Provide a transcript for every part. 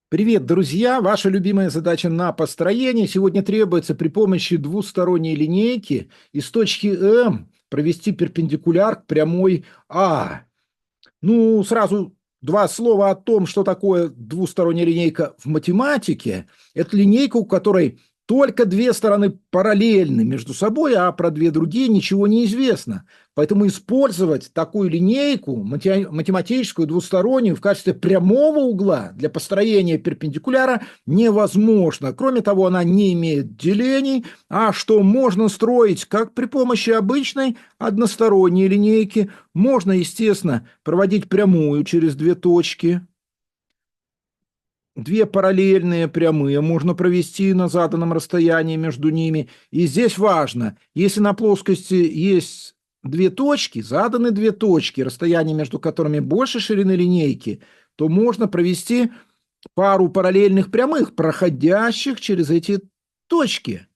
Привет, друзья! Ваша любимая задача на построение сегодня требуется при помощи двусторонней линейки из точки М провести перпендикуляр к прямой А. Ну, сразу два слова о том, что такое двусторонняя линейка в математике. Это линейка, у которой только две стороны параллельны между собой, а про две другие ничего не известно. Поэтому использовать такую линейку, математическую, двустороннюю, в качестве прямого угла для построения перпендикуляра невозможно. Кроме того, она не имеет делений, а что можно строить как при помощи обычной односторонней линейки, можно, естественно, проводить прямую через две точки. Две параллельные прямые можно провести на заданном расстоянии между ними. И здесь важно, если на плоскости есть две точки, заданы две точки, расстояние между которыми больше ширины линейки, то можно провести пару параллельных прямых, проходящих через эти точки.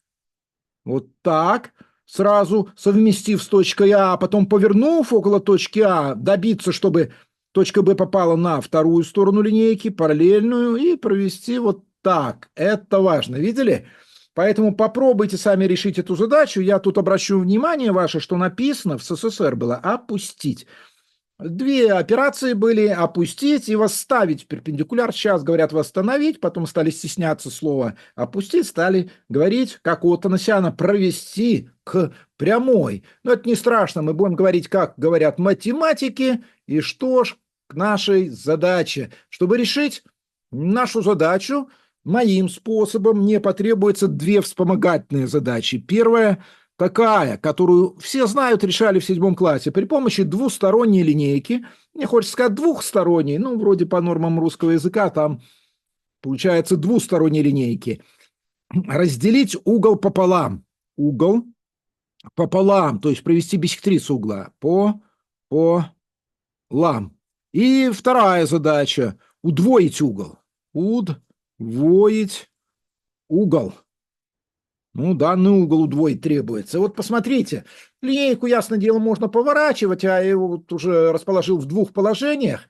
Вот так, сразу совместив с точкой А, потом повернув около точки А, добиться, чтобы точка Б попала на вторую сторону линейки, параллельную, и провести вот так. Это важно. Видели? Поэтому попробуйте сами решить эту задачу. Я тут обращу внимание ваше, что написано в СССР было «опустить». Две операции были: опустить и восставить перпендикуляр. Сейчас говорят восстановить, потом стали стесняться слова опустить, стали говорить, как у Атанасяна, провести к прямой. Но это не страшно, мы будем говорить, как говорят математики. И что ж, к нашей задаче. Чтобы решить нашу задачу моим способом, мне потребуется две вспомогательные задачи. Первая такая, которую все знают, решали в 7 классе, при помощи двусторонней линейки, мне хочется сказать двухсторонней, ну, вроде по нормам русского языка, там получается двусторонней линейки, разделить угол пополам. Угол пополам, то есть провести биссектрису угла пополам. И вторая задача – удвоить угол. Удвоить угол. Ну, данный угол удвоить требуется. Вот посмотрите, линейку, ясно дело, можно поворачивать, а я его вот уже расположил в двух положениях.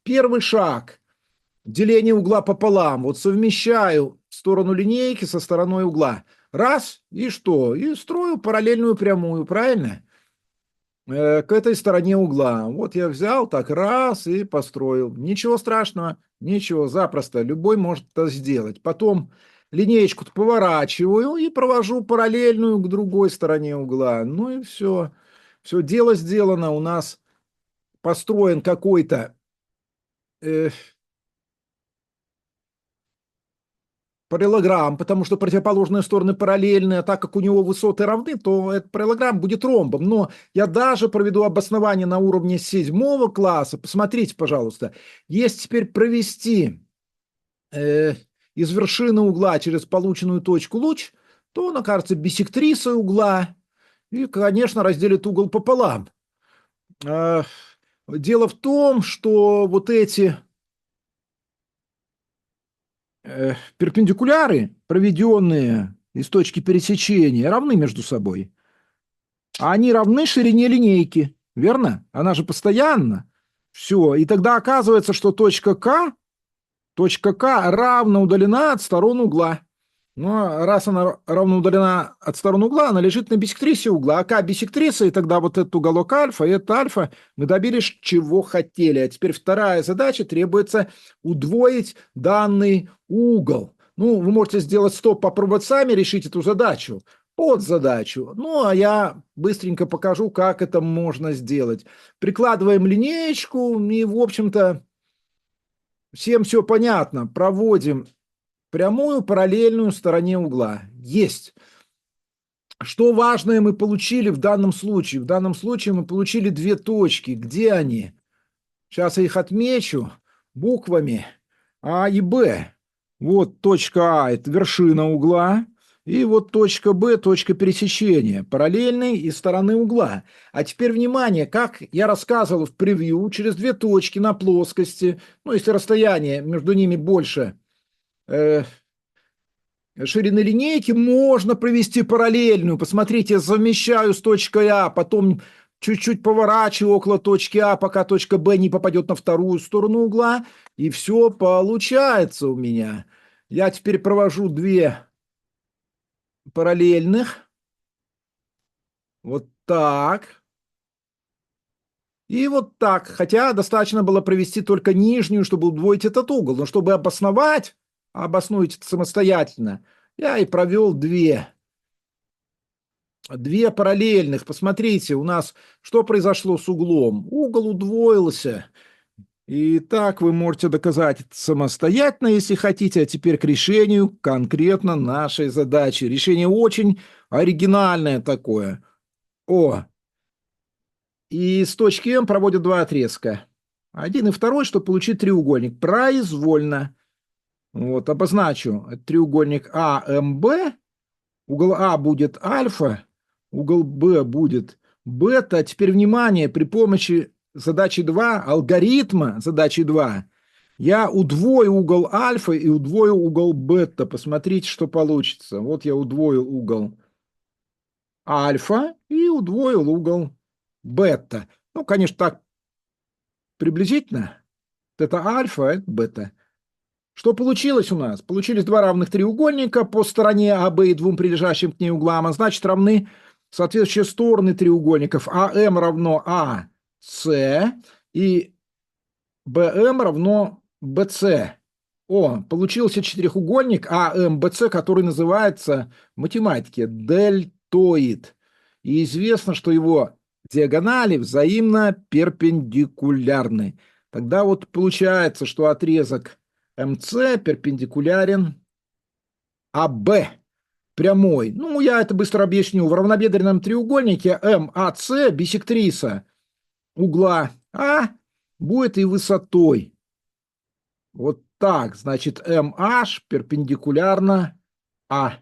Первый шаг – деление угла пополам. Вот совмещаю сторону линейки со стороной угла. Раз, и что? И строю параллельную прямую, правильно? К этой стороне угла. Вот я взял так, раз, и построил. Ничего страшного, ничего, запросто. Любой может это сделать. Потом линеечку поворачиваю и провожу параллельную к другой стороне угла. Ну и все. Все, дело сделано. У нас построен какой-то параллелограмм, потому что противоположные стороны параллельны, а так как у него высоты равны, то этот параллелограмм будет ромбом. Но я даже проведу обоснование на уровне 7 класса. Посмотрите, пожалуйста. Если теперь провести из вершины угла через полученную точку луч, то он окажется биссектрисой угла и, конечно, разделит угол пополам. Дело в том, что вот эти перпендикуляры, проведенные из точки пересечения, равны между собой. А они равны ширине линейки, верно? Она же постоянна. Все. И тогда оказывается, что точка К равно удалена от сторон угла. Но раз она равно удалена от сторон угла, она лежит на биссектрисе угла. А К биссектриса, и тогда вот этот уголок альфа, и это альфа, мы добились, чего хотели. А теперь вторая задача, требуется удвоить данный угол. Ну, вы можете сделать стоп, попробовать сами решить эту задачу, подзадачу. Ну, а я быстренько покажу, как это можно сделать. Прикладываем линеечку, и, в общем-то, всем все понятно. Проводим прямую параллельную стороне угла. Есть. Что важное мы получили в данном случае? В данном случае мы получили две точки. Где они? Сейчас я их отмечу буквами А и Б. Вот точка А – это вершина угла. И вот точка Б – точка пересечения, параллельной и стороны угла. А теперь внимание, как я рассказывал в превью, через две точки на плоскости, ну, если расстояние между ними больше ширины линейки, можно провести параллельную. Посмотрите, я совмещаю с точкой А, потом чуть-чуть поворачиваю около точки А, пока точка Б не попадет на вторую сторону угла, и все получается у меня. Я теперь провожу две параллельных. Вот так. И вот так. Хотя достаточно было провести только нижнюю, чтобы удвоить этот угол. Но чтобы обоснуть это самостоятельно, я и провел две параллельных. Посмотрите, у нас что произошло с углом? Угол удвоился. И так вы можете доказать это самостоятельно, если хотите. А теперь к решению конкретно нашей задачи. Решение очень оригинальное такое. И с точки М проводят два отрезка. Один и второй, чтобы получить треугольник. Произвольно. Вот, обозначу. Это треугольник АМБ. Угол А будет альфа, угол Б будет бета. А теперь внимание, при помощи задачи 2, алгоритма задачи 2, я удвою угол альфа и удвою угол бета. Посмотрите, что получится. Вот я удвоил угол альфа и удвоил угол бета. Ну, конечно, так приблизительно. Это альфа, это бета. Что получилось у нас? Получились два равных треугольника по стороне АБ и двум прилежащим к ней углам, а значит равны соответствующие стороны треугольников. АМ равно АС и БМ равно БС. Получился четырехугольник АМБС, который называется в математике дельтоид. И известно, что его диагонали взаимно перпендикулярны. Тогда вот получается, что отрезок МС перпендикулярен АБ прямой. Ну, я это быстро объясню. В равнобедренном треугольнике МАС биссектриса угла А будет и высотой. Вот так. Значит, MH перпендикулярно А.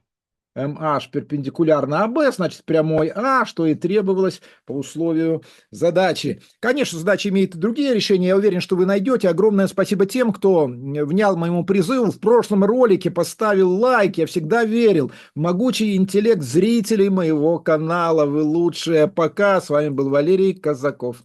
MH перпендикулярно АБ, значит, прямой А, что и требовалось по условию задачи. Конечно, задача имеет и другие решения. Я уверен, что вы найдете. Огромное спасибо тем, кто внял моему призыву. В прошлом ролике поставил лайк. Я всегда верил в могучий интеллект зрителей моего канала. Вы лучшие. Пока. С вами был Валерий Казаков.